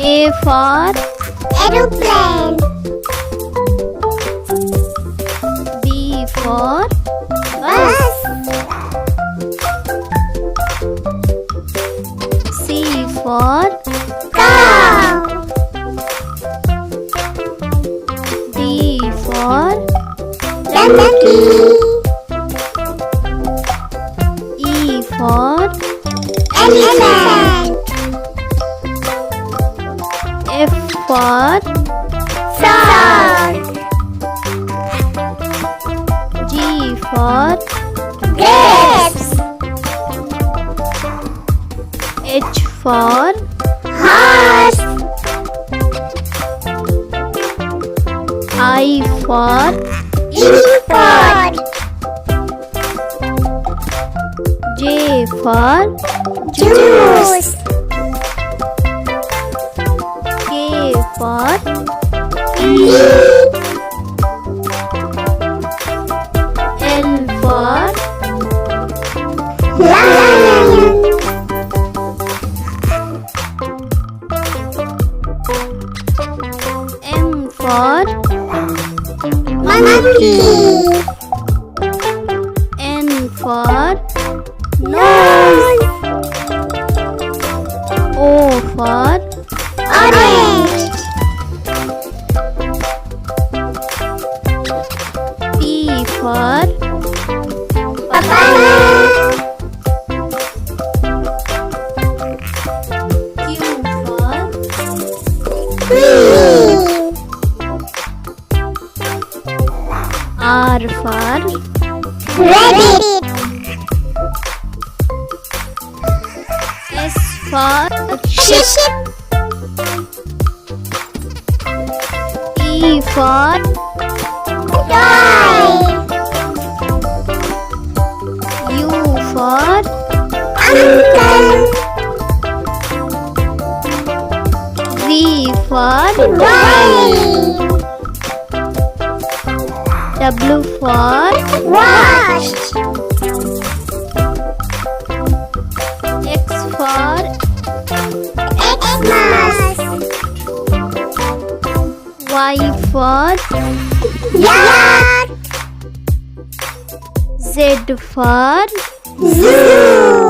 A for aeroplane. B for Bus. C for Cow. D for Donkey. E for Elephant. F for Frog. G for Grapes. H for Horse. I for Teapot. J for Juice. K for Key. L for Lion. M for Monkey. N for Nose. O for Orange. P for Papaya. Q for Queen. R for Rabbit. S for Sheep. T for Toy. U for Uncle. V for Wine. W for Wash. X for Xmas. Y for Yak. Z for Zoo.